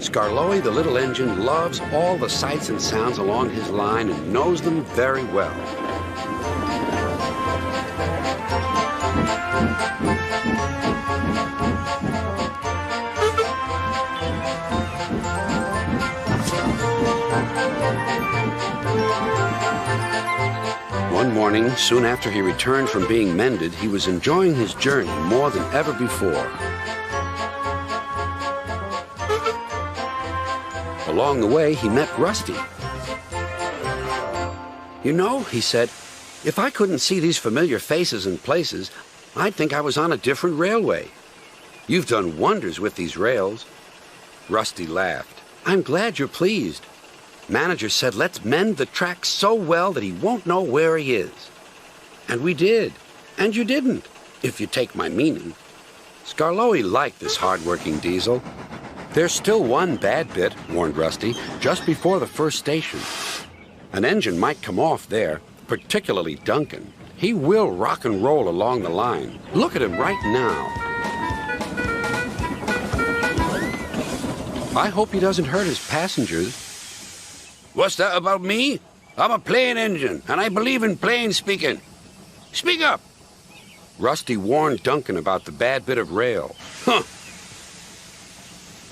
Skarloey, the little engine, loves all the sights and sounds along his line and knows them very well. One morning, soon after he returned from being mended, he was enjoying his journey more than ever before. Along the way, he met Rusty. "You know," he said, "if I couldn't see these familiar faces and places, I'd think I was on a different railway. You've done wonders with these rails." Rusty laughed. "I'm glad you're pleased. Manager said let's mend the track so well that he won't know where he is. And we did. And you didn't, if you take my meaning." Skarloey liked this hard-working diesel. "There's still one bad bit," warned Rusty, "just before the first station. An engine might come off there, particularly Duncan. He will rock and roll along the line. Look at him right now. I hope he doesn't hurt his passengers." "What's that about me? I'm a plain engine, and I believe in plain speaking. Speak up." Rusty warned Duncan about the bad bit of rail. "Huh.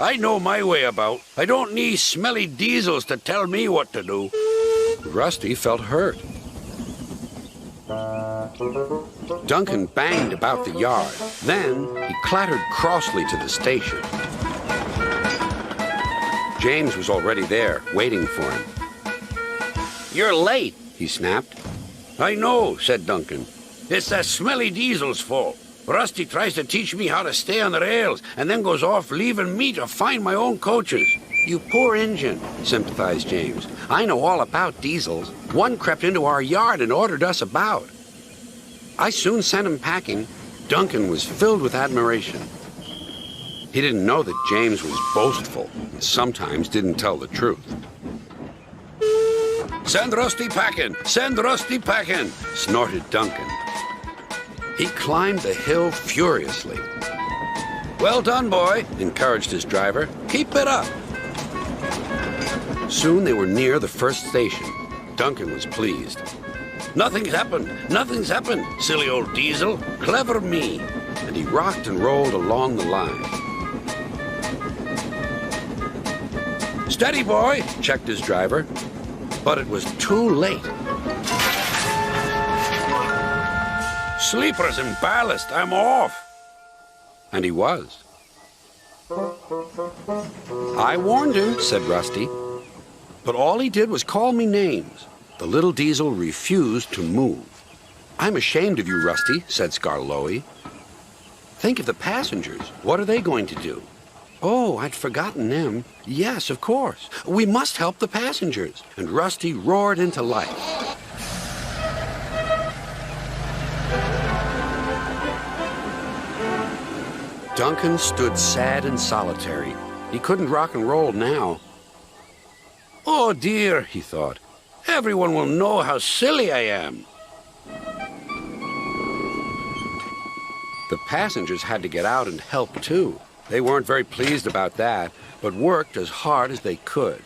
I know my way about. I don't need smelly diesels to tell me what to do." Rusty felt hurt. Duncan banged about the yard. Then he clattered crossly to the station. James was already there, waiting for him. "You're late," he snapped. "I know," said Duncan. "It's that smelly diesel's fault. Rusty tries to teach me how to stay on the rails and then goes off leaving me to find my own coaches." "You poor engine," sympathized James. "I know all about diesels. One crept into our yard and ordered us about. I soon sent him packing." Duncan was filled with admiration. He didn't know that James was boastful and sometimes didn't tell the truth. "Send Rusty packing! Send Rusty packing!" snorted Duncan. He climbed the hill furiously. "Well done, boy," encouraged his driver. "Keep it up." Soon they were near the first station. Duncan was pleased. Nothing's happened, silly old diesel. Clever me." And he rocked and rolled along the line. "Steady, boy," checked his driver. But it was too late. "Sleepers and ballast, I'm off." And he was. "I warned him," said Rusty. "But all he did was call me names." The little diesel refused to move. "I'm ashamed of you, Rusty," said Skarloey. "Think of the passengers. What are they going to do?" "Oh, I'd forgotten them. Yes, of course. We must help the passengers." And Rusty roared into life. Duncan stood sad and solitary. He couldn't rock and roll now. "Oh, dear," he thought. "Everyone will know how silly I am." The passengers had to get out and help, too. They weren't very pleased about that, but worked as hard as they could.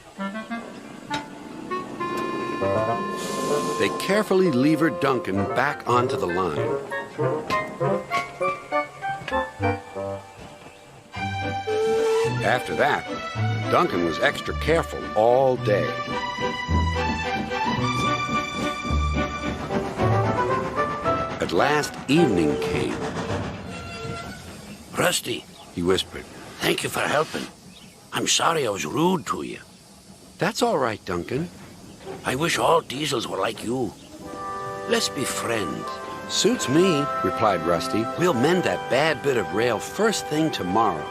They carefully levered Duncan back onto the line. After that, Duncan was extra careful all day. At last, evening came. "Rusty," he whispered. "thank you for helping. I'm sorry I was rude to you." "That's all right, Duncan." "I wish all diesels were like you. Let's be friends." "Suits me," replied Rusty. "We'll mend that bad bit of rail first thing tomorrow."